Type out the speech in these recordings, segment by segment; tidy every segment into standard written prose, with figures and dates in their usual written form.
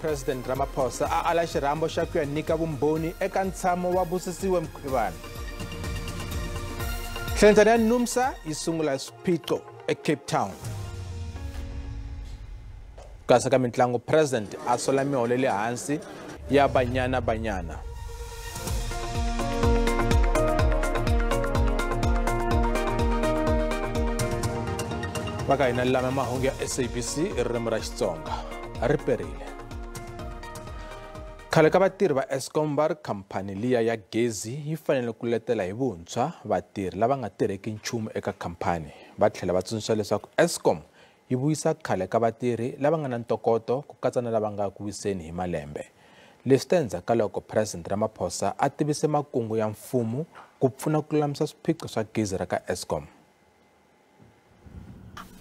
President Ramaphosa a ala xirhambo xa ku ya nyika vumbhoni eka ntshamo wa busisiwe Mkhwebane. Nhlangano ya NUMSA yi sungula swiphiqo eCape Town. Kasi ka mitlangu President a sola miholo le hansi ya banyana. Vaka hina lama mahungu ya SABC ririmi ra Xitsonga ri perile. Khale ka vatirhi va Eskom va ri khampani liya ya gezi yi fanele ku letela hi vuntshwa vatirhi lava nga tirheki nchumu eka khampani. Va tlhela va tsundzuxa leswaku Eskom yi vuyisa khale ka vatirhi lava nga na ntokoto ku katsa na lava nga ku wiseni hi malembe. Leswi ta endzhaku ka loko President Ramaphosa a tivise makungu ya mfumo ku pfuna ku lulamisa swiphiqo swa gezi ra ka Eskom.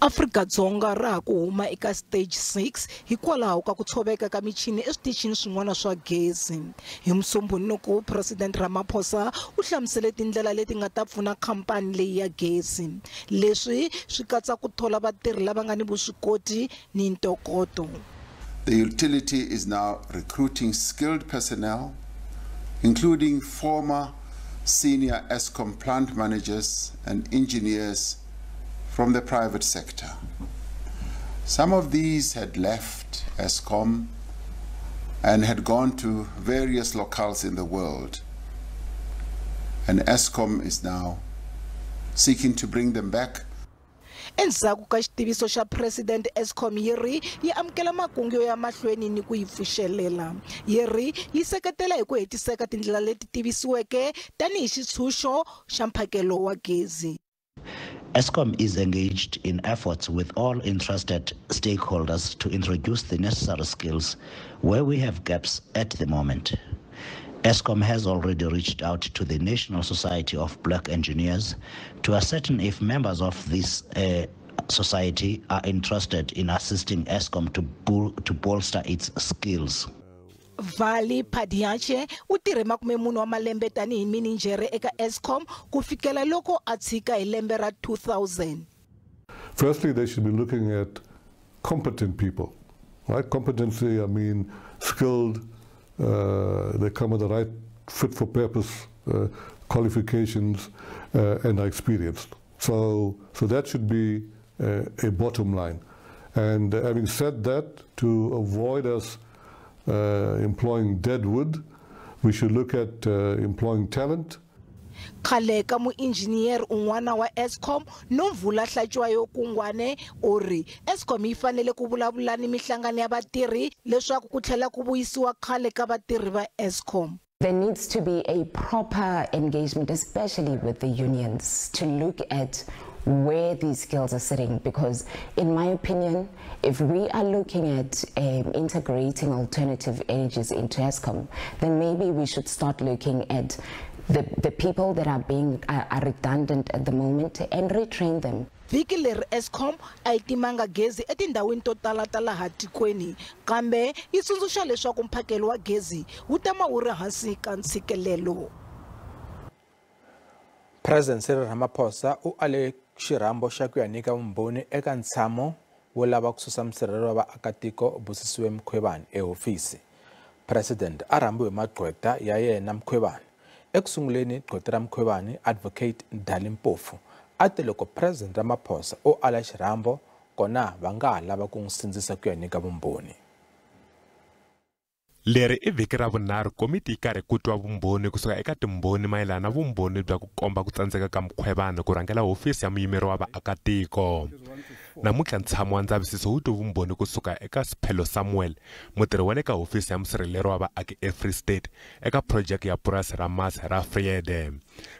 Afrika-Dzonga ra ha ku huma eka stage 6 hikwalaho ka ku tshoveka ka michini eswitichini swin'wana swa gezi. Hi Musumbhunuku, President Ramaphosa u hlamusele tindlela leti nga ta pfuna khampani leyi ya gezi. Leswi swi katsa ku thola vatirhi lava nga ni vuswikoti ni ntokoto. The utility is now recruiting skilled personnel, including former senior Eskom plant managers and engineers from the private sector. Some of these had left Eskom and had gone to various locales in the world. And Eskom is now seeking to bring them back. Endzhaku ka xitiviso xa President Eskom yi amukela makungu ya mahlweni ni ku yi pfuxelela. Yi seketela hi ku hetiseka tindlela leti tivisiweke tanihi xitshunxo xa mphakelo wa gezi. Eskom is engaged in efforts with all interested stakeholders to introduce the necessary skills where we have gaps at the moment. Eskom has already reached out to the National Society of Black Engineers to ascertain if members of this society are interested in assisting Eskom to bolster its skills. Vali Padiache u tirhe makumemune wa malembe tanihi minijere eka Eskom ku fikela loko a tshika hi lembe ra 2000. Firstly, they should be looking at competent people, right? Competency, I mean skilled, they come with the right fit for purpose qualifications and are experienced. So that should be a bottom line. And having said that, to avoid us employing dead wood, we should look at employing talent. Khale ka muinjiniyere un'wana wa Eskom Nomvula Hlatswayo Kungwane uri Eskom yi fanele ku vulavula ni mihlangano ya vatirhi leswaku ku tlhela ku vuyisiwa khale ka vatirhi va Eskom. There needs to be a proper engagement, especially with the unions, to look at where these skills are sitting, because in my opinion, if we are looking at integrating alternative energies into Eskom, then maybe we should start looking at the people that are redundant at the moment and retrain them. Vhiki leri Eskom a yi timanga gezi etindhawini to tala ta laha tikweni, kambe yi tsundzuxa leswaku mphakelo wa gezi wu tama wu ri hansi ka ntshikelelo. President Cyril Ramaphosa u ale xirhambo xa ku ya nyika vumbhoni eka ntshamo wo lava ku susa msirhelelo wa vaakatiko busisiwe Mkhwebane ehofisi. President a rhambiwe magqweta ya yena Mkhwebane. Ekusunguleni gqweta ra Mkhwebane Advocate Mpofu a te loko President Ramaphosa u ala xirhambo kona va nga ha lava ku n'wi sindzisa ku ya nyika vumbhoni. Leri I vhiki ra vunharhu komiti yi karhi ku twa vumbhoni kusuka eka timbhoni mayelana na vumbhoni bya ku komba ku tsandzeka ka Mkhwebane ku rhangela hofisi ya muyimeri wa vaakatiko. Namuntlha ntshamo wa ndzavisiso wu twe vumbhoni kusuka eka Sphelo Samuel, mutirhi wa le ka hofisi ya musirhelelo wa vaaki eFree State eka project ya purasi ra masi ra Friede.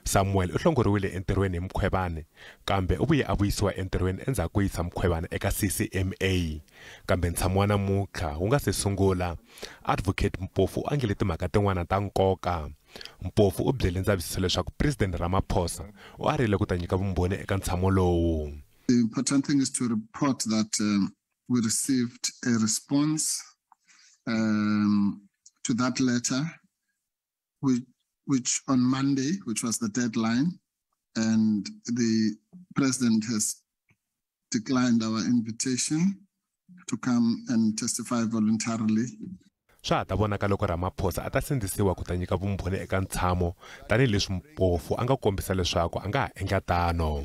Samuel u hlongoriwile entirhweni hi Mkhwebane, kambe u vuye a vuyisiwa entirhweni endzhaku ko yisa Mkhwebane eka CCMA. Kambe ntshamo wa namuntlha wu nga se sungula, Advocate Mpofu u angele timhaka tin'wana ta nkoka. Mpofu u byele ndzavisiso leswaku President Ramaphosa u arile ku ta nyika vumbhoni eka ntshamo lowu. The important thing is to report that we received a response to that letter, which on Monday, which was the deadline, and the President has declined our invitation to come and testify voluntarily. swa ha ta vonaka loko Ramaphosa a ta sindzisiwa ku ta nyika vumbhoni eka ntshamo tanihileswi mpofu a nga kombisa leswaku a nga ha endla tano.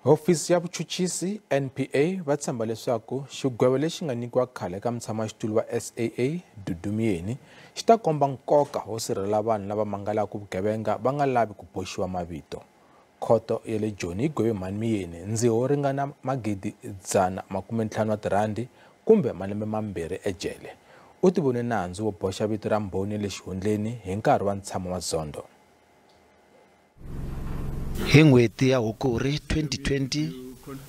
Hofisi ya vuchuchisi NPA va tshemba leswaku xigwevo lexi nga nyikiwa khale ka mutshamaxitulu wa SAA Dudu Myeni xi ta komba nkoka wo sirhelela vanhu lava mangalaka vugevenga va nga lavi ku boxiwa mavito. Khoto ya le Joni yi gwevi mhani Myeni ndziho wo ringana magidi 150 wa tirandi kumbe malembe mambirhi ejele. U tivone nandzu wo boxa vito ra mbhoni le xihundleni hi nkarhi wa ntshamo wa Zondo. Hi n'hweti ya Hukuri 2020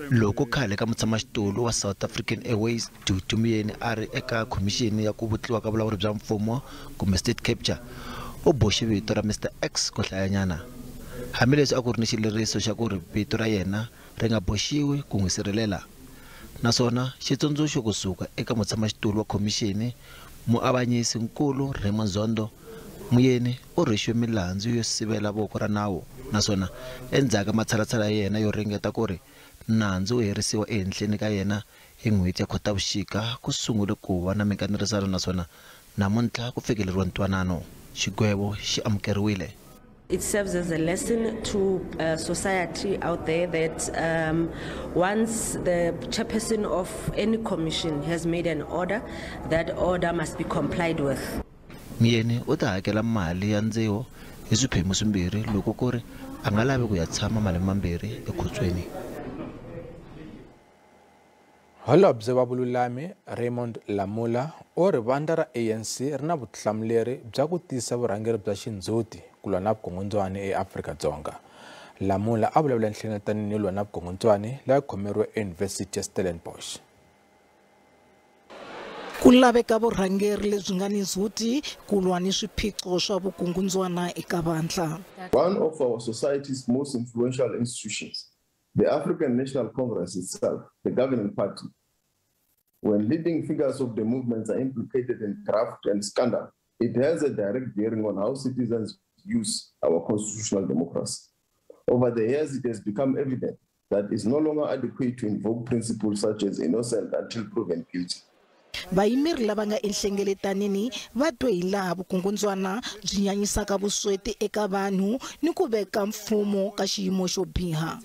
loko khale ka mutshamaxitulu wa South African Airways Dudu Myeni a ri eka khomixini ya ku vutliwa ka vulawuri bya mfumo kumbe state capture u boxe vito ra Mr X ku hlayanyana. Hambileswi a ku ri ni xileriso xa ku ri vito ra yena ri nga boxiwi ku n'wi sirhelela. Naswona xitsundzuxo kusuka eka mutshamaxitulu wa khomixini muavanyisi nkulu Raymond Zondo Myeni u rhexiwe milandzu yo sivela voko ra nawu naswona endzhaku matshalatshala ya yena yo ringeta ku ri nandzu wu herisiwa ehenhleni ka yena hi n'hweti ya Khotavuxika ku sungule ku va na mikanerisano naswona namuntlha ku fikeleriwa ntwanano xigwevo xi amukeriwile. It serves as a lesson to society out there that once the chairperson of any commission has made an order, that order must be complied with. Myeni u ta hakela mali ya ndziho hi swiphemu swimbirhi loko ku ri a nga lavi ku ya tshama malembe mambirhi ekhotsweni. Holobye wa vululami Raymond Lamula u ri vandla ra ANC ri na vutihlamuleri bya ku tisa vurhangeri bya xindzhuti ku lwa na vukungundzwani eAfrika-Dzonga. Lamula a vulavula Nhlengeletano yo lwa na vukungundzwani laha khomeriwe eUniversity ya Stellenbosch. Ku laveka vurhangeri lebyi nga ni ndzhuti ku lwa ni swiphiqo swa vukungundzwana eka vandla. One of our society's most influential institutions, the African National Congress itself, the governing party, when leading figures of the movements are implicated in graft and scandal, it has a direct bearing on how citizens use our constitutional democracy. Over the years, it has become evident that it's no longer adequate to invoke principles such as innocent until proven guilty. Vayimeri lava nga enhlengeletanini va twe hi laha vukungundzwana byi nyanyisaka vusweti eka vanhu ni ku veka mfumo ka xiyimo xo biha.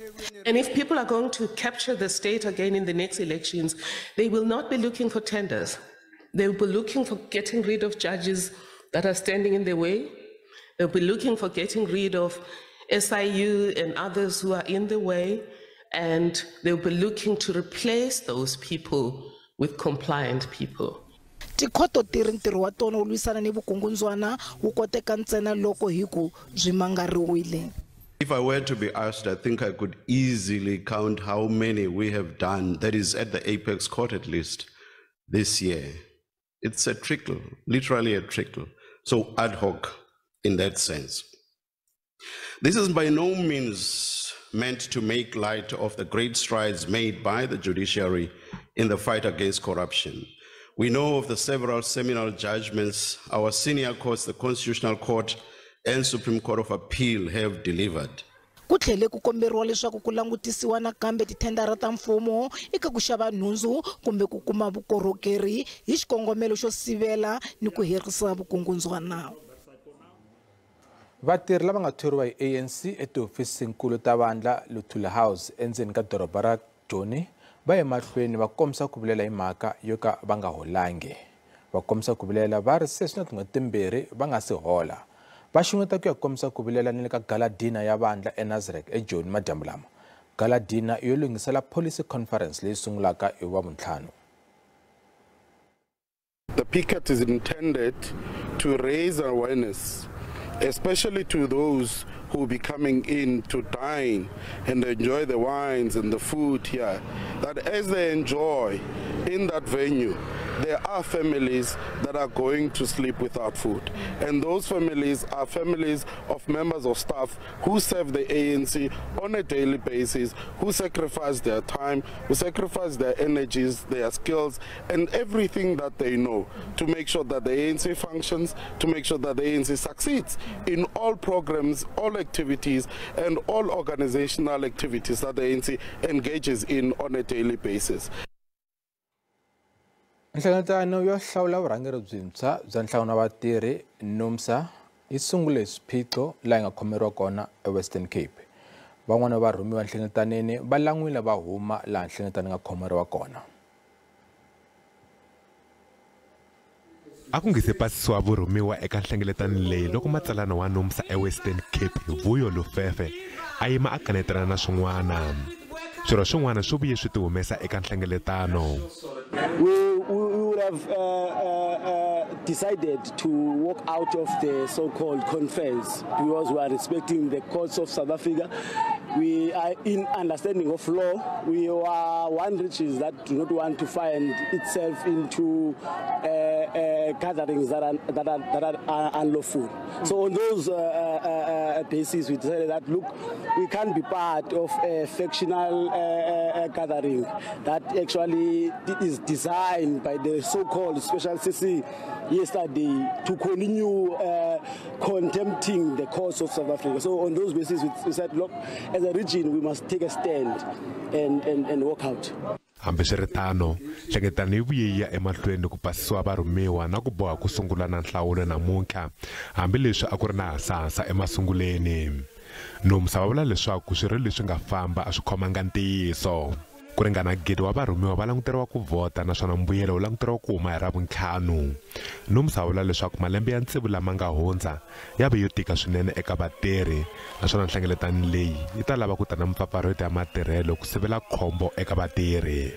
And if people are going to capture the state again in the next elections, they will not be looking for tenders. They will be looking for getting rid of judges that are standing in the way. They'll be looking for getting rid of SIU and others who are in the way. And they'll be looking to replace those people with compliant people. Tikhoto ti ri ntirho wa tona wo lwisana ni vukungundzwana wu koteka ntsena loko hi ku byi mangariwile. If I were to be asked, I think I could easily count how many we have done, that is at the Apex Court at least, this year. It's a trickle, literally a trickle. So ad hoc in that sense. This is by no means meant to make light of the great strides made by the judiciary in the fight against corruption. We know of the several seminal judgments our senior courts, the Constitutional Court and Supreme Court of Appeal, have delivered. Ku tlhele ku komberiwa leswaku ku langutisiwa nakambe tithendara ta mfumo eka ku xava nhundzu kumbe ku kuma vukorhokeri hi xikongomelo xo sivela ni ku herisa vukungundzwana. Vatirhi lava nga thoriwa hi ANC etihofisinkulu ta vandla Luthula House endzeni ka doroba ra Joni va emahlweni va kombisa ku vilela hi mhaka yo ka va nga holangi. Va kombisa ku vilela va ri sweswi na tin'hweti timbirhi va nga si hola. Va xungeta ku ya kombisa ku vilela ni le ka galadina ya vandla eNazareth eJoni madyambu lama. Galadina yo lunghisela policy conference leyi sungulaka hi Wavuntlhanu. The picket is intended to raise awareness, especially to those who will be coming in to dine and enjoy the wines and the food here, that as they enjoy in that venue, there are families that are going to sleep without food. And those families are families of members of staff who serve the ANC on a daily basis, who sacrifice their time, who sacrifice their energies, their skills, and everything that they know to make sure that the ANC functions, to make sure that the ANC succeeds in all programs, all activities, and all organizational activities that the ANC engages in on a daily basis. Nhlengeletano yo hlawula vurhangeri byintswa bya Nhlangano wa Vatirhi NUMSA yi sungule swiphiqo laha nga khomeriwa kona eWestern Cape. Van'wana va rhumiwa Nhlengeletaneni va lan'wile va huma laha Nhlengeletano nga khomeriwa kona. A ku nge se pasisiwa vurhumiwa eka Nhlengeletano leyi loko matsalano wa NUMSA eWestern Cape hi Vuyo Lufefe a yima a kanetelana na swin'wana. Swirho swin'wana swi vuye swi ti humesa eka Nhlengeletano. We would have decided to walk out of the so-called conference because we are respecting the courts of South Africa. We are in understanding of law. We are one region that do not want to find itself into gatherings that are unlawful. So on those basis, we decided that look, we can't be part of a factional gathering that actually is designed by the so-called Special CC yesterday to continue contempting the cause of South Africa. So on those basis, we said, look, as a region, we must take a stand and walk out. Hambiswiritano, Nhlengeletano yi vuye yi ya emahlweni ku pasisiwa varhumiwa na ku boha ku sungula na nhlawulo namuntlha, hambileswi a ku ri na hasahasa emasunguleni. NUMSA va vula leswaku swirho leswi nga famba a swi khomanga ntiyiso. Ku ringana gidi wa varhumiwa va languteriwa ku vhota naswona mbuyelo wu languteriwa ku huma hi Ravuntlhanu. NUMSA va vula leswaku malembe ya ntsevu lama nga hundza ya ve yo tika swinene eka vatirhi, naswona Nhlengeletano leyi yi ta lava ku ta na mpfapfarhuto ya matirhelo ku sivela khombo eka vatirhi.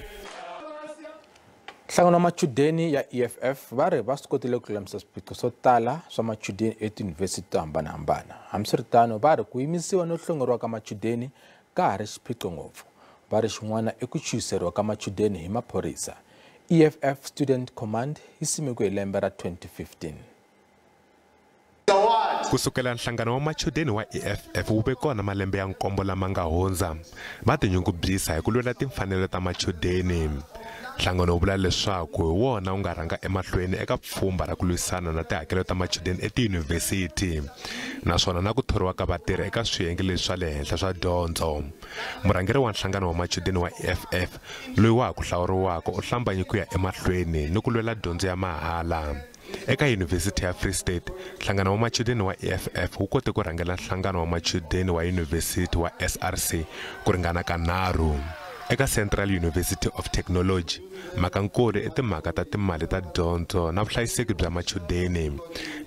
Nhlangano wa machudeni ya EFF va ri va swi kotile ku lulamisa swiphiqo swo tala swa machudeni etiyunivhesiti to hambanahambana. Hambiswiritano va ri ku yimisiwa no hlongoriwa ka machudeni ka ha ri xiphiqo ngopfu. Va ri xin'wana i ku chuyiseriwa ka machudeni hi maphorisa. EFF Student Command yi simekiwe hi lembe ra 2015. Kusukela Nhlangano wa machudeni wa EFF wu ve kona malembe ya nkombo lama nga hundza, va tinyungubyisa hi ku lwela timfanelo ta machudeni. Nhlangano wu vula leswaku hi wona wu nga rhanga emahlweni eka pfhumba ra ku lwisana na tihakelo ta machudeni etiyunivhesiti, naswona na ku thoriwa ka vatirhi eka swiyenge leswi swa le henhla swa dyondzo. Murhangeri wa Nhlangano wa machudeni wa EFF loyi wa ha ku hlawuriwaka u hlambanye ku ya emahlweni ni ku lwela dyondzo ya mahala. Eka Yunivhesiti ya Free State, Nhlangano wa machudeni wa EFF wu kote ku rhangela Nhlangano wa machudeni wa Yunivhesiti wa SRC ku ringana ka 3. Eka Central University of Technology, makankulu i timhaka ta timali ta dyondzo na vuhlayiseki bya machudeni,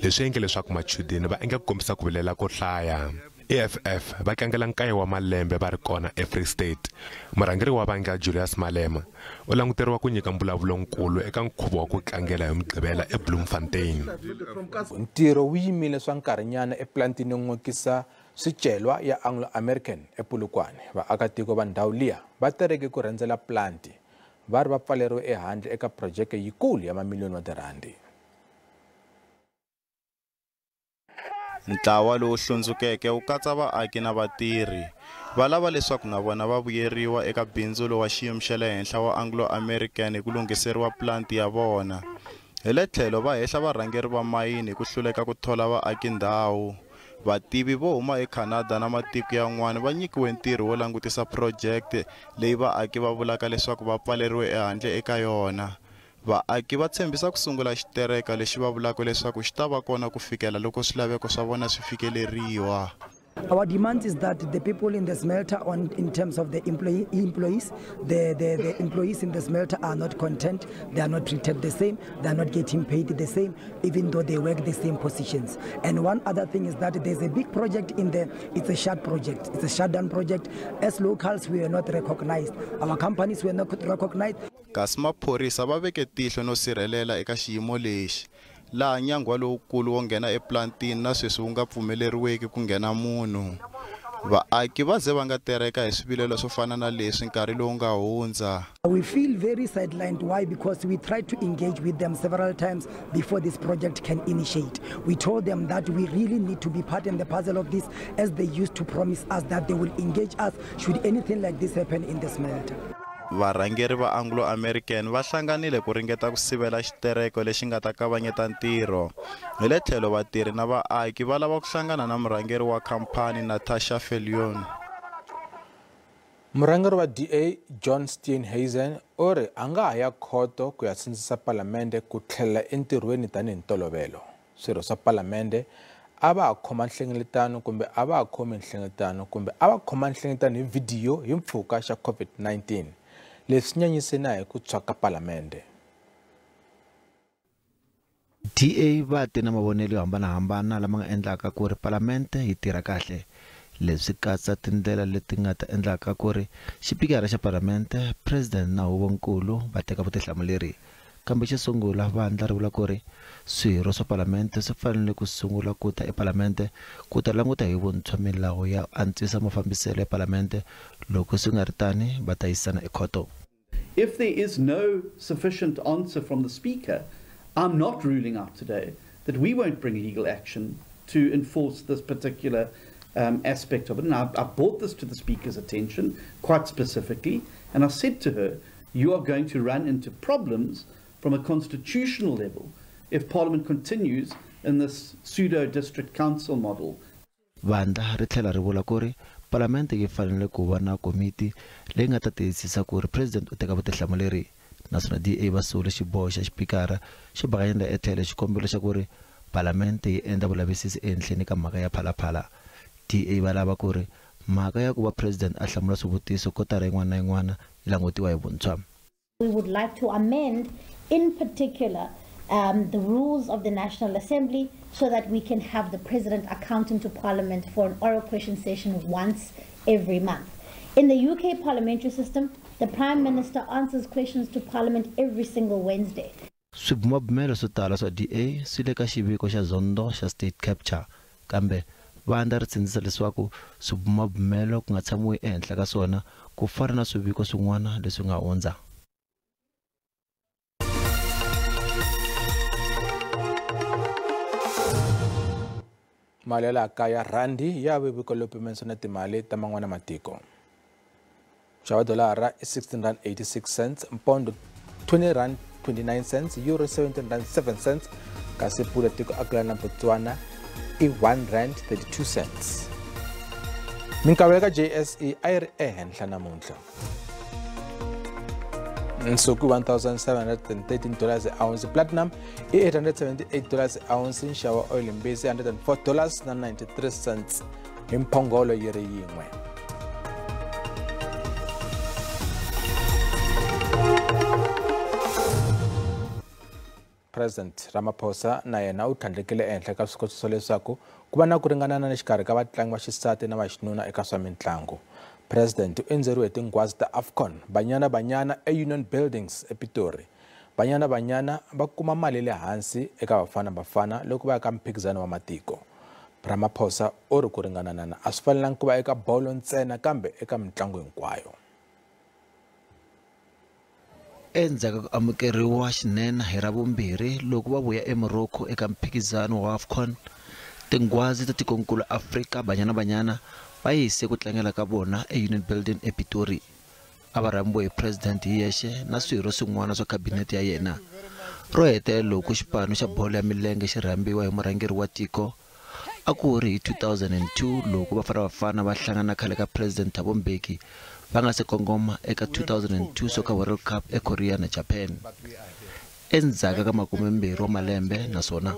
leswi endle leswaku machudeni va endla ku kombisa ku vilela ko hlaya. EFF va tlangela nkayo wa malembe va ri kona eFree State. Murhangeri wa vanga Julius Malema u languteriwa ku nyika mbulavulo nkulu eka nkhuvo wa ku tlangela hi Mkhwebane eBloemfontein. Ntirho wu yimile swa nkarhinyana eplantini yo n'wekisa swicelwa ya Anglo American ePolokwane. Vaakatiko va ndhawu liya va tereke ku rendzela planti, va ri va pfaleriwe ehandle eka projeke yikulu ya mamiliyoni wa tirhandi. Ntlawa lowu hlundzukeke wu katsa vaaki na vatirhi. Va lava leswaku na vona va vuyeriwa eka bindzu wa xiyimo xa le henhla wa Anglo American hi ku lunghiseriwa planti ya vona. Hi le tlhelo va hehla varhangeri va mayini ku hluleka ku thola vaaki ndhawu. Vativi vo huma eCanada na matiko yan'wana va nyikiwe ntirho wo langutisa project leyi vaaki va vulaka leswaku va pfaleriwe ehandle eka yona. Vaaki va tshembisa ku sungula xitereka lexi va vulaka leswaku xi ta va kona ku fikela loko swilaveko swa vona swi fikeleriwa. Our demand is that the people in the smelter, in terms of the employees, the employees in the smelter are not content. They are not treated the same. They are not getting paid the same, even though they work the same positions. And one other thing is that there's a big project in there. It's a shut project. It's a shutdown project. As locals, we are not recognized. Our companies were not recognized. Kasi maphorisa va veke tihlo no sirhelela eka xiyimo lexi. Laha nyangwa lowukulu wo nghena eplantini na sweswi wu nga pfumeleriweki ku nghena munhu. Vaaki va ze va nga tereka hi swivilelo swo fana na leswi nkarhi lowu nga hundza. We feel very sidelined. Why? Because we tried to engage with them several times before this project can initiate. We told them that we really need to be part in the puzzle of this, as they used to promise us that they will engage us should anything like this happen in the smelter. Varhangeri va Anglo American va hlanganile ku ringeta ku sivela xitereko lexi nga ta kavanyeta ntirho. Hi le tlhelo vatirhi na vaaki va lava ku hlangana na murhangeri wa khampani Natasha Felion. Murhangeri wa DA John Steenhuisen ori anga haya khoto ku ya sindzisa palamende ku tlhela entirhweni tanihi ntolovelo. Swirho swa palamende ava khoma nhlengeletano kumbe ava khomi nhlengeletano kumbe ava khoma nhlengeletano hi video hi mpfhuka xa COVID-19. Leswi nyanyisena hi ku tshwaka palamende. DA va te na mavonelo yo hambanahambana lama nga endlaka ku ri palamende yi tirha kahle. Leswi katsa tindlela leti nga ta endlaka ku ri xipikara xa palamende president na huvonkulu va teka vutihlamuleri. Kambe xo sungula vandla ri vula ku ri swirho swa palamende swi fanele ku sungula ku ta epalamende ku ta languta hi vuntshwa milawu ya antswisa mafambiselo ya palamende loko swi nga ri tani va ta yisana ekhoto. If there is no sufficient answer from the speaker, I'm not ruling out today that we won't bring legal action to enforce this particular aspect of it. And I brought this to the speaker's attention quite specifically, and I said to her, you are going to run into problems from a constitutional level if Parliament continues in this pseudo-district council model. Vandla ri tlhela ri vula ku ri palamende yi fanele ku va na komiti leyi nga ta tiyisisa ku ri president u teka vutihlamuleri. Naswona DA va sule xiboho xa xipikara xi bakanyela etlhelo xikombelo xa ku ri palamende yi endla vulavisisi ehenhleni ka mhaka ya phalaphala. DA va lava ku ri mhaka ya ku va president a hlamula swivutiso kotara yin'wana na yin'wana yi langutiwa hi vuntshwa. We would like to amend in particular the rules of the National Assembly so that we can have the president accounting to Parliament for an oral question session once every month. In the UK parliamentary system, the Prime Minister answers questions to Parliament every single Wednesday. Swibumabumelo swo tala swa DA swi le ka xiviko xa zondo xa state capture, kambe vandla ri sindzisa leswaku swibumabumelo ku nga tshamiwi ehenhla ka swona ku fana na swiviko swin'wana leswi nga hundza. Mali ya kaya randi ya viviko lo pimanisa na timali ta man'wana matiko. Xava dolara i 16.86 cents, pound 20.29 cents, euro 17.7 cents, kasi pula tiko akala na Botswana i R1.32 cents. Minkavelo ka JSE a yi ri ehenhla namuntlha. Nsuku $1,713 a ounce, platinum i $878 a ounce, nxavo oil mbisi $104.93 hi mphongolo yi ri yin'we. President Ramaphosa na yena u tlhandlekile ehenhla ka swikotiso leswaku ku va na ku ringanana exikarhi ka vatlangi va xisati na va xinuna eka swa mitlangu. President u endzeriwe tingwazi ta AFCON Banyana e-Union Buildings ePitori. Banyana va kuma mali le hansi eka bafana loko va ya ka mphikizano wa matiko. Ramaphosa u ri ku ringanana a swi fanelangi ku va eka bolo ntsena kambe eka mitlangu hinkwayo. Endzhaku ka amukeriwa xinene hi Ravumbirhi loko va vuya eMorocco eka mphikizano wa AFCON, tingwazi ta tikonkulu Afrika Banyana va yise ku tlangela ka vona e-Union Building ePitori. A va rambiwe hi president hi yexe na swirho swin'wana swa kabinete ya yena. Ro hetelela loko xipano xa bolo ya milenge xi rambiwa hi murhangeri wa tiko a ku ri hi 2002 loko bafana va hlangana khale ka president Thabo Mbeki va nga se kongoma eka 2002 Soccer World Cup eKorea na Japan. Endzhaku ka 20 wa malembe naswona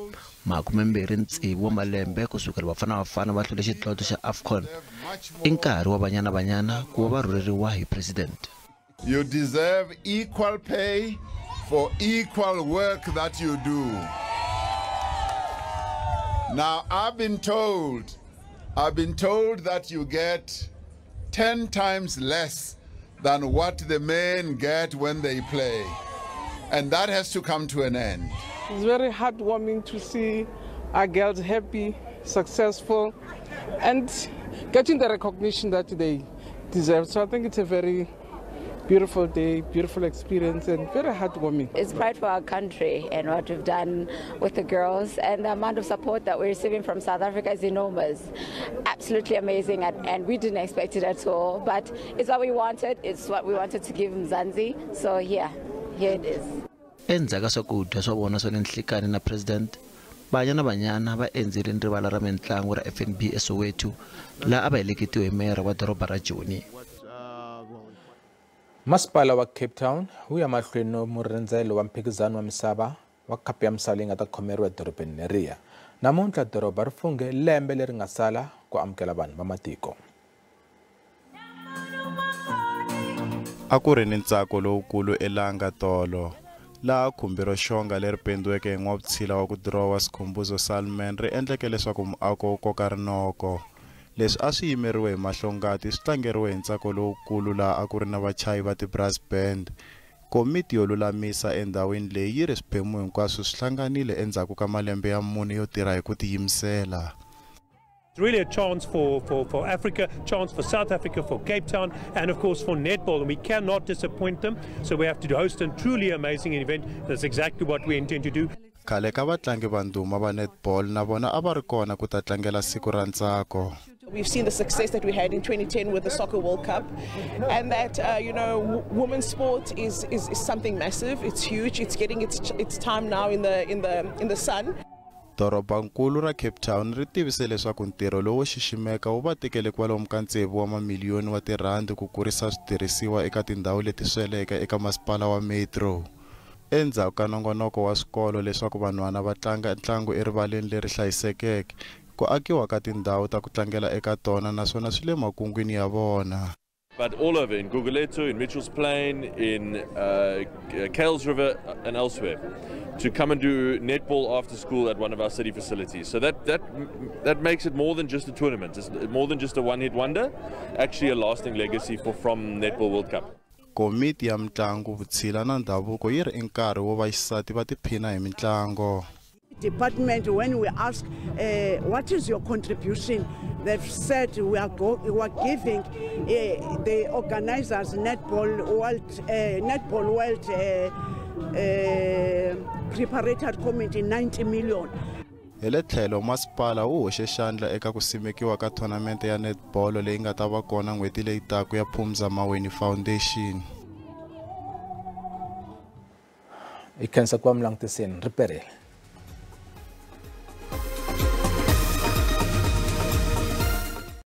26 wa malembe kusukela bafana va hlule xidlodlo xa AFCON, i nkarhi wa Banyana ku va va rhurheriwa hi president. You deserve equal pay for equal work that you do. Now I've been told that you get 10 times less than what the men get when they play. And that has to come to an end. It's very heartwarming to see our girls happy, successful, and getting the recognition that they deserve. So I think it's a very beautiful day, beautiful experience, and very heartwarming. It's pride for our country and what we've done with the girls, and the amount of support that we're receiving from South Africa is enormous. Absolutely amazing, and we didn't expect it at all, but it's what we wanted. It's what we wanted to give Mzansi. So here it is. Endzhaku swakudya swa vona swa le nhlikani na president, Banyana va endzele rivala ra mitlangu ra FNB eSoweto laha a va heleketiwe hi mera wa doroba ra Joni. Masipala wa Cape Town wu ya mahlweni no murindzelo wa mphikizano wa misava wa khapu ya misava leyi nga ta khomeriwa edorobeni leriya. Namuntlha doroba ri funghe lembe leri nga sala ku amukela vanhu va matiko. A ku ri ni ntsako lowukulu elanga tolo laha khumbi ro xonga leri pendiweke hi n'wavutshila wa ku dirowa Sikhumbuzo Salman ri endleke leswaku muako wu koka rinoko. Leswi a swi yimeriwe hi mahlongati swi tlangeriwe hi ntsako lowukulu laha a ku ri na vachayi va ti-brass band. Komiti yo lulamisa endhawini leyi yi ri swiphemu hinkwaswo swi hlanganile endzhaku ka malembe ya mune yo tirha hi ku tiyimisela. It's really a chance for Africa, chance for South Africa, for Cape Town, and of course for netball, and we cannot disappoint them. So we have to host a truly amazing event. That's exactly what we intend to do. Khale ka vatlangi va ndhuma va netball na vona a va ri kona ku ta tlangela siku ra ntsako. We've seen the success that we had in 2010 with the Soccer World Cup, and that women's sport is something massive. It's huge. It's getting its time now in the sun. Dorobankulu ra Cape Town ri tivise leswaku ntirho lowo xiximeka wu va tekele kwalomu ka 6 wa mamiliyoni wa tirhandi ku kurisa switirhisiwa eka tindhawu leti sweleke eka masipala wa Metro. Endzhaku ka nongonoko wa swikolo leswaku vanhwana va tlanga ntlangu erivaleni leri hlayisekeke, ku akiwa ka tindhawu ta ku tlangela eka tona naswona swi le makungwini ya vona. But all over, in Gugulethu, in Mitchell's Plain, in Kales River and elsewhere, to come and do netball after school at one of our city facilities. So that makes it more than just a tournament. It's more than just a one-hit wonder, actually a lasting legacy from Netball World Cup. Komiti ya mitlangu, vutshila na ndhavuko yi ri nkarhi wo vaxisati va tiphina hi mitlangu. Department, when we ask what is your contribution, they've said we are giving the organizers Netball World Preparatory Committee 90 million. Hele tlhelo masipala wu hoxe xandla eka ku simekiwa ka tournament ya netball leyi nga ta va kona n'hweti leyi taka ya Phumza Maweni Foundation. Ikhensa kwa mlangtiseni riperele.